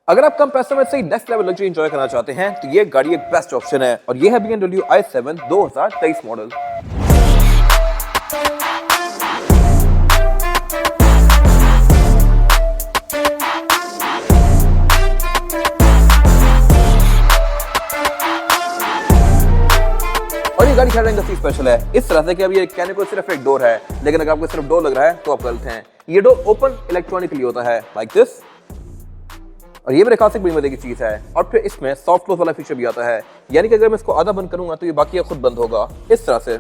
अगर आप कम पैसों में सही नेक्स्ट लेवल लग्जरी एंजॉय करना चाहते हैं तो ये गाड़ी एक बेस्ट ऑप्शन है और ये है BMW i7 2023 मॉडल। और ये गाड़ी खैर रंग स्पेशल है इस तरह से कि अब ये कहने को सिर्फ एक डोर है, लेकिन अगर आपको सिर्फ डोर लग रहा है तो आप गलत हैं। ये डोर ओपन इलेक्ट्रॉनिकली होता है लाइक दिस, और ये मेरे खास एक बड़ी मजे की चीज है। और फिर इसमें सॉफ्ट क्लोज वाला फीचर भी आता है, यानी कि अगर मैं इसको आधा बंद करूंगा तो ये बाकी खुद बंद होगा इस तरह से।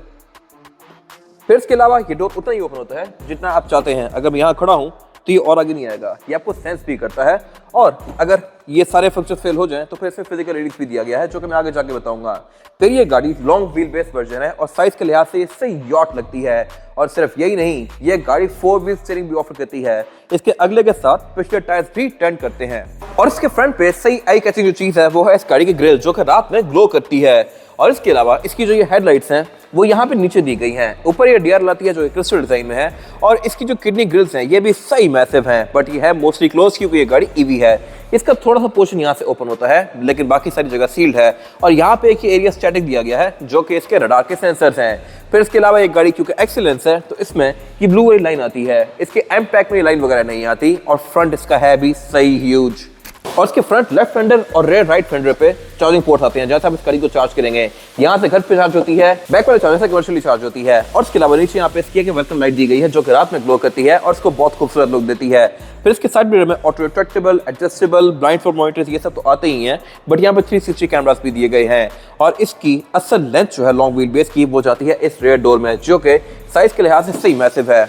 फिर इसके अलावा ये डोर उतना ही ओपन होता है जितना आप चाहते हैं। अगर मैं यहाँ खड़ा हूँ तो ये और आगे नहीं आएगा, ये आपको सेंस भी करता है। और अगर ये सारे फंक्शन फेल हो जाएं तो फिर इसमें फिजिकल रिलीज भी दिया गया है, जो कि मैं आगे जाके बताऊंगा। फिर ये गाड़ी लॉन्ग व्हील बेस वर्जन है और साइज के लिहाज से सही यॉट लगती है। और सिर्फ यही नहीं, ये गाड़ी 4 व्हील स्टीयरिंग भी ऑफर करती है। इसके अगले के साथ पिछले टायर्स भी टेंट करते हैं। और इसके फ्रंट पे सही आई कैचिंग जो चीज है वो है इस गाड़ी की ग्रिल, जो कि रात में ग्लो करती है। और इसके अलावा इसकी जो ये हेडलाइट्स हैं वो यहाँ पे नीचे दी गई हैं। ऊपर ये डीआर लाती है जो क्रिस्टल डिजाइन में है। और इसकी जो किडनी ग्रिल्स हैं ये भी सही मैसिव हैं, बट ये है मोस्टली क्लोज क्योंकि ये गाड़ी ईवी है। इसका थोड़ा सा पोर्शन यहाँ से ओपन होता है, लेकिन बाकी सारी जगह सील्ड है। और यहाँ पे एक एरिया स्टैटिक दिया गया है जो कि इसके रडार के सेंसर्स हैं। फिर इसके अलावा एक गाड़ी क्योंकि एक्सीलेंस है तो इसमें ये ब्लू वाली लाइन आती है, इसके एम पैक में ये लाइन वगैरह नहीं आती। और फ्रंट इसका है भी सही ह्यूज। और इसके फ्रंट लेफ्ट फेंडर और रेयर राइट फेंडर पे चार्जिंग पोर्ट आते हैं, जैसे आप इस गाड़ी को चार्ज करेंगे। यहाँ से घर पे चार्ज होती है, बैक वाले चार्जर से कमर्शियली चार्ज होती है। और इसके अलावा नीचे यहाँ पे इसकी वेलकम लाइट दी गई है जो कि रात में ग्लो करती है और इसको बहुत खूबसूरत लुक देती है। फिर इसके साइड मिरर में auto retractable, adjustable, blind spot monitors ये सब तो आते ही हैं, बट यहाँ पे 360 कैमरास भी दिए गए हैं। और इसकी असल लेंथ जो है लॉन्ग व्हील बेस की वो जाती है इस रेयर डोर में, जो कि साइज के लिहाज से सही मैसिव है।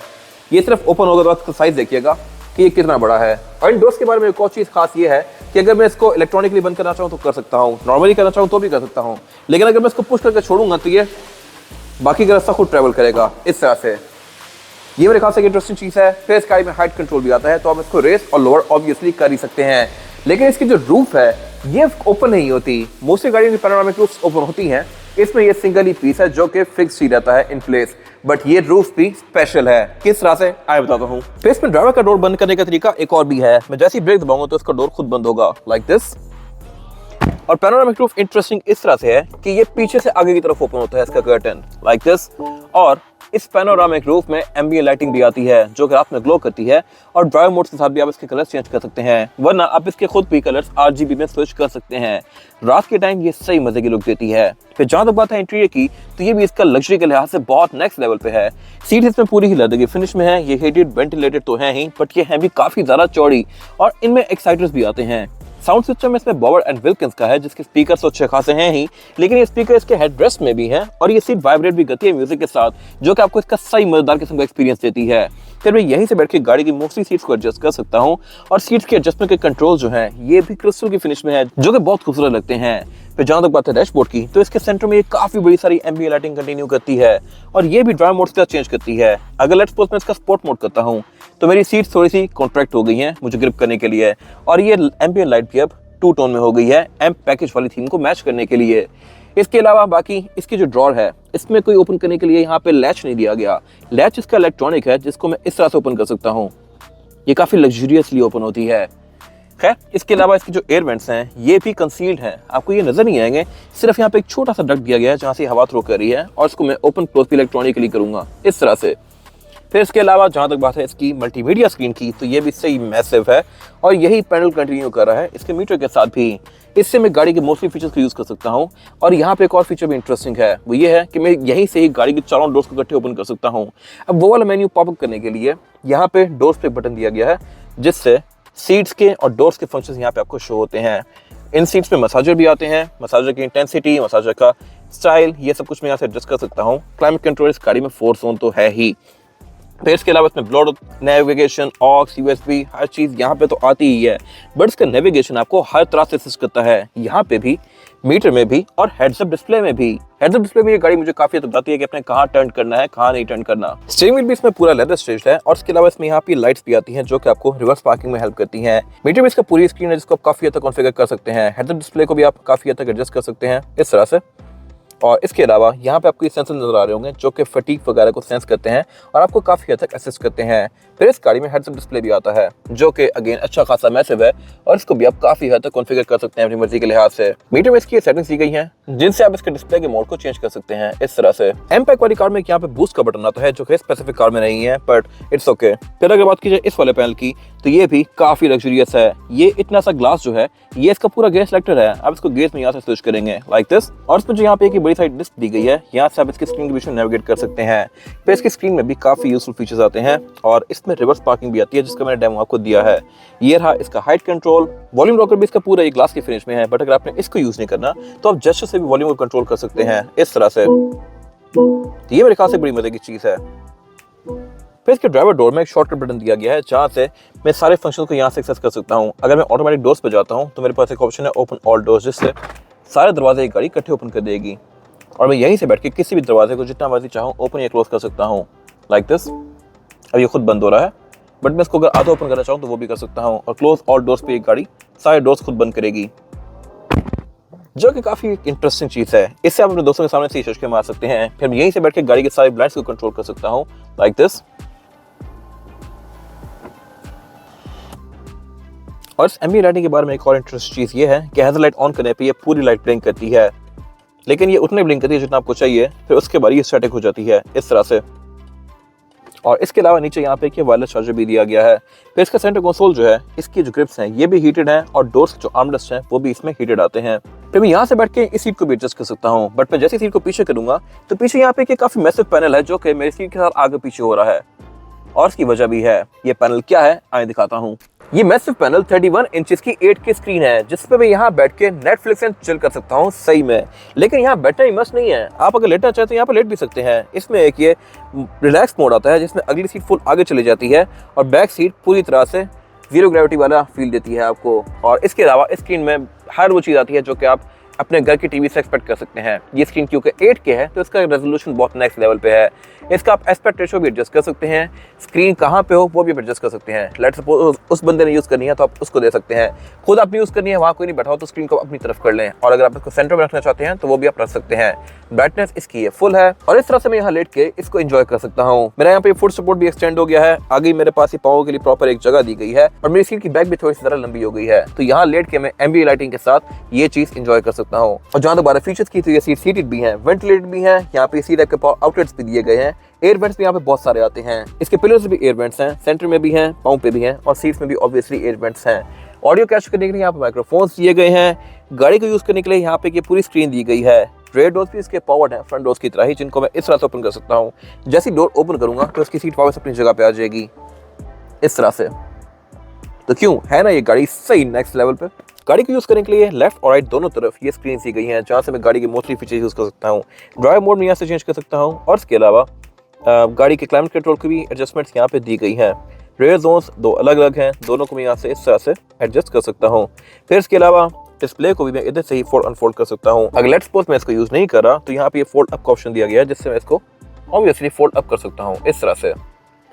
ये सिर्फ ओपन होगा तो इसका साइज देखिएगा कि ये कितना बड़ा है। और इन डोर्स के बारे में एक और चीज खास ये है कि अगर मैं इसको इलेक्ट्रॉनिकली बंद करना चाहूँ तो कर सकता हूँ, नॉर्मली करना चाहूँ तो भी कर सकता हूँ, लेकिन अगर मैं इसको पुश करके छोड़ूंगा तो ये बाकी का रास्ता खुद ट्रेवल करेगा इस तरह से। ये मेरे खास एक इंटरेस्टिंग चीज है। फिर इस गाड़ी में हाइट कंट्रोल भी आता है, तो आप इसको रेस और लोअर ऑब्वियसली कर ही सकते हैं। लेकिन इसकी जो रूफ है ये ओपन नहीं होती, मोस्टली गाड़ियों की पैनोरामिक रूफ्स ओपन होती हैं। इसमें ये सिंगल ही पीस है जो कि फिक्स ही रहता है इन प्लेस, बट ये रूफ भी स्पेशल है। किस तरह से आए बताता हूँ। फिर इसमें ड्राइवर का डोर बंद करने का तरीका एक और भी है। मैं जैसे ही ब्रेक दबाऊंगा तो इसका डोर खुद बंद होगा लाइक दिस। और पैनोरामिक रूफ इंटरेस्टिंग इस तरह से है कि ये पीछे से आगे की तरफ ओपन होता है इसका कर्टन लाइक दिस। और इस पैनोरामिक रूफ में एम्बिएंट लाइटिंग भी आती है जो कि रात में ग्लो करती है। और ड्राइव मोड के साथ भी आप इसके कलर्स चेंज कर सकते हैं, वरना आप इसके खुद भी कलर्स RGB में स्विच कर सकते हैं। रात के टाइम ये सही मजे की लुक देती है। फिर जहां तक बात है इंटीरियर की, तो ये भी इसका लग्जरी के लिहाज से बहुत नेक्स्ट लेवल पे है। सीट इसमें पूरी ही लेदर की फिनिश में है। ये हीटेड वेंटिलेटेड तो है ही, बट ये है भी काफी ज्यादा चौड़ी और इनमें एक्साइटर्स भी आते हैं। साउंड सिस्टम इसमें बॉवर एंड विल्किंस का है, जिसके स्पीकर तो अच्छे खासे हैं ही, लेकिन ये स्पीकर इसके हेडरेस्ट में भी हैं। और ये सीट वाइब्रेट भी करती है म्यूजिक के साथ, जो कि आपको इसका सही मजेदार किस्म का एक्सपीरियंस देती है। फिर मैं यहीं से बैठ के गाड़ी की मोस्टली सीट्स को एडजस्ट कर सकता हूँ। और सीट्स के एडजस्टमेंट के कंट्रोल जो है ये भी क्रिस्टल की फिनिश में है, जो कि बहुत खूबसूरत लगते हैं। फिर जहां तक बात है डैशबोर्ड की, तो इसके सेंटर में ये काफी बड़ी सारी एम्बिएंट लाइटिंग कंटिन्यू करती है और ये भी ड्राइव मोड का चेंज करती है। अगर लेट्स सपोज मैं इसका स्पोर्ट मोड करता हूँ तो मेरी सीट थोड़ी सी कॉन्ट्रैक्ट हो गई हैं मुझे ग्रिप करने के लिए। और ये एम्बिएंट लाइट भी अब 2 टोन में हो गई है, एम पैकेज वाली थीम को मैच करने के लिए। इसके अलावा बाकी इसकी जो ड्रॉर है इसमें कोई ओपन करने के लिए यहाँ पे लैच नहीं दिया गया। लैच इसका इलेक्ट्रॉनिक है, जिसको मैं इस तरह से ओपन कर सकता हूँ। ये काफी लग्जरियसली ओपन होती है। खैर, इसके अलावा इसकी जो एयर वेंट्स हैं ये भी कंसील्ड हैं, आपको ये नजर नहीं आएंगे। सिर्फ यहाँ पे एक छोटा सा डक्ट दिया गया है जहाँ से हवा थ्रो कर रही है, और इसको मैं ओपन क्लोज भी इलेक्ट्रॉनिकली करूंगा इस तरह से। फिर इसके अलावा जहां तक बात है इसकी मल्टीमीडिया स्क्रीन की, तो ये भी सही मैसिव है और यही पैनल कंटिन्यू कर रहा है इसके मीटर के साथ भी। इससे मैं गाड़ी के मोस्टली फीचर्स को यूज कर सकता हूं। और यहाँ पे एक और फीचर भी इंटरेस्टिंग है, वो ये है कि मैं यहीं से ही गाड़ी के चारों डोर्स को इकट्ठे ओपन कर सकता हूँ। अब वो वाला मेन्यू पॉपअप करने के लिए यहाँ पे डोर्स पे बटन दिया गया है, जिससे सीट्स के और डोर्स के फंक्शंस यहाँ पे आपको शो होते हैं। इन सीट्स में मसाजर भी आते हैं, मसाजर की इंटेंसिटी, मसाजर का स्टाइल, ये सब कुछ मैं यहाँ से एडजस्ट कर सकता हूँ। क्लाइमेट कंट्रोल इस गाड़ी में 4 जोन तो है ही। फिर इसके अलावा इसमें ब्लूटूथ, नेविगेशन, ऑक्स, USB हर चीज़ यहाँ पे तो आती ही है, बट इसका नेविगेशन आपको हर तरह से असिस्ट करता है, यहाँ पे भी, मीटर में भी और हेड्स अप डिस्प्ले में भी। हेड्स अप डिस्प्ले में ये गाड़ी मुझे काफी हद तक बताती है कि अपने कहाँ टर्न करना है, कहाँ नहीं टर्न करना। स्टीयरिंग व्हील भी इसमें पूरा लेदर स्टिच्ड है और इसके अलावा इसमें यहाँ पे लाइट्स भी आती हैं जो कि आपको रिवर्स पार्किंग में हेल्प करती हैं। मीटर में इसका पूरी स्क्रीन है जिसको आप काफी हद तक कॉन्फ़िगर कर सकते हैं। हेड्स अप डिस्प्ले को भी आप काफी हद तक एडजस्ट कर सकते हैं इस तरह से। और इसके अलावा यहाँ पे आपको ये सेंसर नजर आ रहे होंगे जो कि फटीग वगैरह को सेंस करते हैं और आपको काफ़ी हद तक असिस्ट करते हैं। फिर इस गाड़ी में हेड्स अप डिस्प्ले भी आता है जो कि अगेन अच्छा खासा मैसिव है और इसको भी आप काफ़ी हद तक कॉन्फ़िगर कर सकते हैं अपनी मर्जी के लिहाज से। मीटर में इसकी सेटिंग्स दी गई हैं जिनसे आप इसके डिस्प्ले के मोड को चेंज कर सकते हैं इस तरह से। एम पैक वाली कार में यहाँ पे बूस्ट का बटन आता है जो कि स्पेसिफिक कार में नहीं है, बट इट्स ओके। फिर अगर बात कीजिए इस वाले पैनल की तो ये भी काफ़ी लग्जरियस है। ये इतना सा ग्लास जो है ये इसका पूरा गेयर सेलेक्टर है। आप इसको गेयर में यहाँ से स्विच करेंगे लाइक दिस, और इसमें जो यहाँ पे एक बड़ी सारी डिस्क दी गई है, यहाँ से आप इसकी स्क्रीन के बीच में नेविगेट कर सकते हैं। फिर इसकी स्क्रीन में भी काफ़ी यूजफुल फीचर्स आते हैं और इसमें रिवर्स पार्किंग भी आती है जिसका मैंने डेमो आपको दिया है। ये रहा इसका हाइट कंट्रोल। वॉल्यूम रॉकर भी इसका पूरा एक ग्लास के फिनिश में है, बट अगर आपने इसको यूज नहीं करना तो आप जेस्चर से भी वॉल्यूम को कंट्रोल कर सकते हैं इस तरह से। ये मेरे ख्याल से बड़ी मजे की चीज़ है। फिर इसके ड्राइवर डोर में एक शॉर्टकट बटन दिया गया है जहाँ से मैं सारे फंक्शन को यहाँ से एक्सेस कर सकता हूँ। अगर मैं ऑटोमेटिक डोर्स पे जाता हूँ तो मेरे पास एक ऑप्शन है ओपन ऑल डोर्स, जिससे सारे दरवाजे एक गाड़ी इकट्ठे ओपन कर देगी और मैं यहीं से बैठ के किसी भी दरवाजे को जितना मर्जी चाहूँ ओपन या क्लोज कर सकता हूँ लाइक दिस। अब ये खुद बंद हो रहा है, बट मैं इसको अगर आधा ओपन करना चाहूँ तो वो भी कर सकता हूँ और क्लोज ऑल डोर्स पे एक गाड़ी सारे डोर्स खुद बंद करेगी, जो कि काफ़ी इंटरेस्टिंग चीज़ है। इससे आप अपने दोस्तों के सामने से शीशे मार सकते हैं। फिर मैं यहीं से बैठ के गाड़ी के सारे ब्लाइंड्स को कंट्रोल कर सकता हूँ लाइक दिस। और इस एम्बिएंट लाइटिंग के बारे में एक और इंटरेस्टिंग चीज़ ये है कि हेडलाइट ऑन करने पे ये पूरी लाइट ब्लिंक करती है, लेकिन ये उतने ब्लिंक करती है जितना आपको चाहिए। फिर उसके बाद ये स्टैटिक हो जाती है इस तरह से। और इसके अलावा नीचे यहाँ पे एक वायरलेस चार्जर भी दिया गया है। फिर इसका सेंटर कंसोल जो है, इसकी जो ग्रिप्स हैं ये भी हीटेड हैं और डोर्स जो आर्मरेस्ट हैं वो भी इसमें हीटेड आते हैं। फिर मैं यहाँ से बैठ के इस सीट को भी एडजस्ट कर सकता हूँ, बट मैं जैसे सीट को पीछे करूंगा तो पीछे यहाँ पे एक काफ़ी मैसिव पैनल है जो कि मेरी सीट के साथ आगे पीछे हो रहा है और इसकी वजह भी है। ये पैनल क्या है आए दिखाता हूँ। ये मैसिव पैनल 31 इंचेस की 8K स्क्रीन है जिस पे मैं यहाँ बैठ के नेटफ्लिक्स एंड चिल कर सकता हूँ सही में। लेकिन यहाँ बैठना ही मस्त नहीं है, आप अगर लेटना चाहते हैं यहाँ पे लेट भी सकते हैं। इसमें एक ये रिलैक्स मोड आता है जिसमें अगली सीट फुल आगे चली जाती है और बैक सीट पूरी तरह से जीरो ग्रेविटी वाला फील देती है आपको। और इसके अलावा स्क्रीन में हर वो चीज़ आती है जो कि आप अपने घर की टीवी से एक्सपेक्ट कर सकते हैं। ये स्क्रीन क्योंकि 8K है तो इसका रेजोल्यूशन बहुत नेक्स्ट लेवल पे है। इसका आप एस्पेक्ट रेशो भी एडजस्ट कर सकते हैं, स्क्रीन कहाँ पे हो वो भी एडजस्ट कर सकते हैं। लेट्स सपोज उस बंदे ने यूज़ करनी है तो आप उसको दे सकते हैं, खुद आपने यूज़ करनी है वहाँ कोई नहीं बैठा हो तो स्क्रीन को अपनी तरफ कर लें, और अगर आप इसको सेंटर में रखना चाहते हैं तो वो भी आप रख सकते हैं। ब्राइटनेस इसकी ये फुल है और इस तरह से मैं यहाँ लेट के इसको एंजॉय कर सकता हूँ। मेरा यहाँ पे फुट सपोर्ट भी एक्सटेंड हो गया है, आगे मेरे पास ही पाँव के लिए प्रॉपर एक जगह दी गई है और मेरी सीट की बैक भी थोड़ी सी ज़्यादा लंबी हो गई है, तो यहाँ लेट के मैं एम्बिएंट लाइटिंग के साथ ये चीज़ एंजॉय कर सकता हूँ। और जहाँ दोबारा फीचर्स की तो ये सीट सीटेड भी है, वेंटिलेटेड भी है, यहाँ पे सी टाइप के आउटलेट्स भी दिए गए हैं। एयर वेंट्स भी यहाँ पे बहुत सारे आते हैं। इसके पिलर्स भी एयर वेंट्स हैं, सेंटर में भी हैं, पाँव पे भी हैं और सीट्स में भी ऑब्वियसली एयर वेंट्स हैं। ऑडियो कैप्चर करने के लिए यहाँ पे माइक्रोफोन्स दिए गए हैं। गाड़ी को यूज़ करने के लिए यहाँ पे ये पूरी स्क्रीन दी गई है। रेयर डोर्स भी इसके पावर्ड हैं फ्रंट डोर्स की तरह ही, जिनको मैं इस तरह से ओपन कर सकता हूँ। जैसे डोर ओपन करूँगा तो इसकी सीट वापस अपनी जगह पे आ जाएगी इस तरह से। तो क्यों है ना ये गाड़ी सही नेक्स्ट लेवल पे। गाड़ी को यूज़ करने के लिए लेफ्ट और राइट दोनों तरफ ये स्क्रीन दी गई हैं जहाँ से मैं गाड़ी के मोस्टली फीचर यूज़ कर सकता हूँ। ड्राइव मोड में यहाँ से चेंज कर सकता हूँ और इसके अलावा गाड़ी के क्लाइमेट कंट्रोल की भी एडजस्टमेंट्स यहाँ पे दी गई हैं। रेयर जोन्स दो अलग अलग हैं, दोनों को मैं यहाँ से इस तरह से एडजस्ट कर सकता हूँ। फिर इसके अलावा डिस्प्ले को भी मैं इधर से ही फोल्ड अनफोल्ड कर सकता हूँ। अगर लेट्स सपोज मैं इसको यूज़ नहीं कर रहा तो यहाँ पे ये फोल्ड अप का ऑप्शन दिया गया है जिससे मैं इसको ऑब्वियसली फोल्ड अप कर सकता हूँ इस तरह से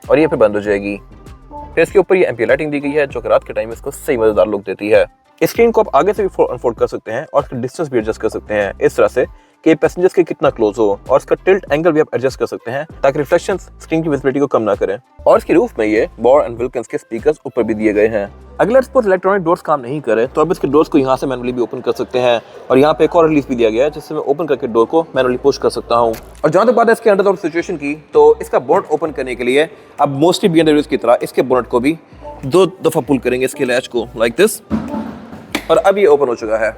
और ये फिर बंद हो जाएगी। फिर इसके ऊपर ये एम्बिएंट लाइटिंग दी गई है जो कि रात के टाइम इसको सही मज़ेदार लुक देती है। स्क्रीन को आप आगे से भी फोल्ड अनफोल्ड कर सकते हैं और इसका डिस्टेंस भी एडजस्ट कर सकते हैं इस तरह से कि पैसेंजर्स के कितना क्लोज हो, और इसका टिल्ट एंगल भी आप एडजस्ट कर सकते हैं ताकि रिफ्लेक्शंस स्क्रीन की विजिबिलिटी को कम ना करें। और इसके रूफ में ये बोर एंड विल्किंस के स्पीकर्स ऊपर भी दिए गए हैं। अगर सपोज इलेक्ट्रॉनिक डोर्स काम नहीं करे तो आप इसके डोर्स को यहाँ से मैनुअली भी ओपन कर सकते हैं और यहाँ पे एक और रिलीज भी दिया गया है जिससे मैं ओपन करके डोर को मैनुअली पुश कर सकता हूँ। और जहाँ तक बात है इसके अंडर द सिचुएशन की, तो इसका बोनट ओपन करने के लिए अब मोस्टली BMW की तरह इसके बोनट को भी 2 दफ़ा पुल करेंगे इसके लैच को लाइक दिस, और अब ये ओपन हो चुका है।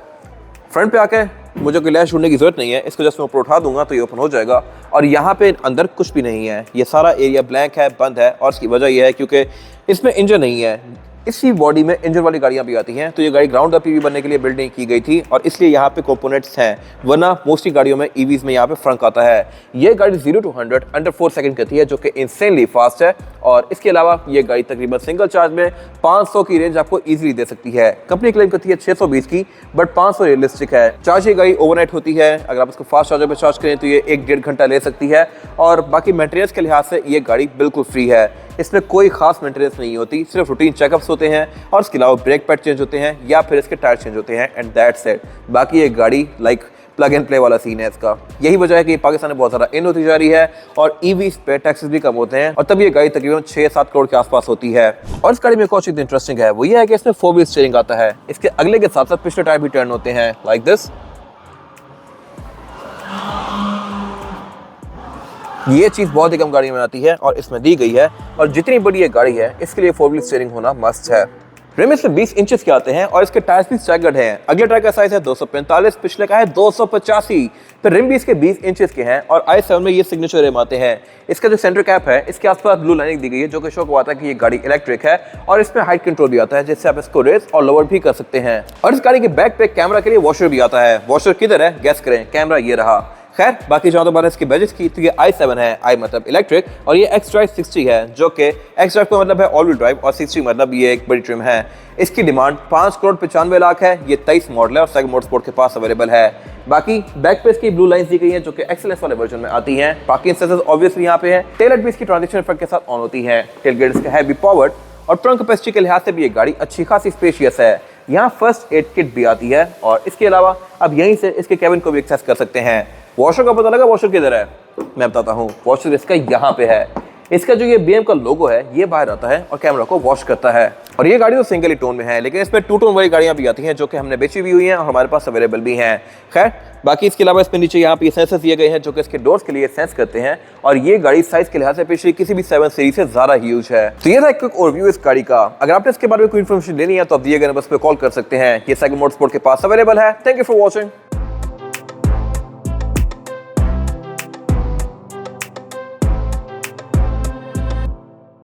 फ्रंट पे आके मुझे कोई लैच ढूंढने की जरूरत नहीं है, इसको जस्ट मैं ऊपर उठा दूंगा तो ये ओपन हो जाएगा। और यहाँ पे अंदर कुछ भी नहीं है, ये सारा एरिया ब्लैंक है, बंद है, और इसकी वजह यह है क्योंकि इसमें इंजन नहीं है। इसी बॉडी में इंजन वाली गाड़ियाँ भी आती हैं, तो ये गाड़ी ग्राउंड अप ईवी बनने के लिए बिल्डिंग की गई थी और इसलिए यहाँ पे कंपोनेंट्स हैं, वरना मोस्टली गाड़ियों में ईवीज में यहाँ पे फ्रंक आता है। ये गाड़ी 0 to 100 अंडर 4 सेकंड करती है जो कि इंसेनली फास्ट है। और इसके अलावा ये गाड़ी तकरीबन सिंगल चार्ज में 500 की रेंज आपको इजीली दे सकती है। कंपनी क्लेम करती है 620 की, बट 500 रियलिस्टिक है। चार्ज ये गाड़ी ओवरनाइट होती है, अगर आप इसको फास्ट चार्जर पर चार्ज करें तो ये 1-1.5 घंटा ले सकती है। और बाकी मेंटेनेंस के लिहाज से ये गाड़ी बिल्कुल फ्री है, इसमें कोई खास मेंटेनेंस नहीं होती, सिर्फ रूटीन चेकअप्स होते हैं और इसके अलावा ब्रेक पैड चेंज होते हैं या फिर इसके टायर चेंज होते हैं एंड दैट्स इट। बाकी ये गाड़ी लाइक प्लग एंड प्ले वाला सीन है इसका। यही वजह है कि पाकिस्तान में बहुत ज्यादा इन होती जा रही है और ईवी पे टैक्सेस भी कम होते हैं और तब ये गाड़ी तकरीबन 6-7 करोड़ के आसपास होती है। और इस गाड़ी में एक और चीज इंटरेस्टिंग है वो ये है कि इसमें 4 व्हील स्टीयरिंग आता है। इसके अगले के साथ साथ पिछले टायर भी टर्न होते हैं लाइक दिस। ये चीज बहुत ही कम गाड़ी में आती है और इसमें दी गई है, और जितनी बड़ी ये गाड़ी है इसके लिए 4 व्हील स्टीयरिंग होना मस्ट है। रिम इसमें 20 इंचेस के आते हैं और इसके टायर्स भी स्टैगर्ड हैं। अगले टायर का साइज है 245, पिछले का है 285। तो रिम भी इसके 20 इंचेस के हैं और i7 में ये सिग्नेचर रिम आते हैं। इसका जो सेंटर कैप है इसके आसपास ब्लू लाइनिंग दी गई है जो कि शो करवाता है कि ये गाड़ी इलेक्ट्रिक है, और इसमें हाइट कंट्रोल भी आता है जिससे आप इसको रेस और लोअर भी कर सकते हैं। और इस गाड़ी के बैक पे कैमरा के लिए वॉशर भी आता है। वॉशर किधर है गैस करें, कैमरा ये रहा। खैर बाकी जहाँ तो बात है इसकी बजट की, तो ये i7 है, i मतलब इलेक्ट्रिक, और ये xDrive 60 है जो कि xDrive का मतलब है ऑल व्हील ड्राइव और 60 मतलब ये एक बड़ी ट्रिम है। इसकी डिमांड 5,95,00,000 है। ये 23 मॉडल है और सेगमेंट मोटरस्पोर्ट के पास अवेलेबल है। बाकी बैक पे इसकी ब्लू लाइंस दी गई हैं जो कि एक्सएलएस वाले वर्जन में आती हैं। पार्किंग सेंसर्स ऑब्वियसली यहाँ पे है। टेल लाइट भी इसकी ट्रांजिशन इफेक्ट के साथ ऑन होती है। टेलगेट इसका हैवी पावर्ड और ट्रंक कैपेसिटी के लिहाज से भी ये गाड़ी अच्छी खासी स्पेशियस है। यहाँ फर्स्ट एड किट भी आती है और इसके अलावा अब यहीं से इसके केबिन को भी एक्सेस कर सकते हैं। वॉशर का पता लगा, वॉशर किधर है मैं बताता हूँ। वॉशर इसका यहाँ पे है। इसका जो ये BM का लोगो है ये बाहर आता है और कैमरा को वॉश करता है। और ये गाड़ी तो सिंगल ही टोन में है, लेकिन इसमें 2 टोन वाली गाड़ियां भी आती हैं जो कि हमने बेची भी हुई हैं और हमारे पास अवेलेबल भी हैं। खैर बाकी इसके अलावा इसमें नीचे यहाँ पे सेंसर्स दिए गए हैं जो कि इसके डोर्स के लिए सेंस करते हैं, और ये गाड़ी साइज के लिहाज से पिछली किसी भी 7 सीरीज से ज्यादा ह्यूज है। तो ये था एक क्विक ओवरव्यू इस गाड़ी का। अगर आपने इसके बारे में कोई इन्फॉर्मेशन लेनी है तो आप दिए गए नंबर पर कॉल कर सकते हैं। ये सेगमेंट मोटरस्पोर्ट के पास अवेलेबल है। Thank you for watching.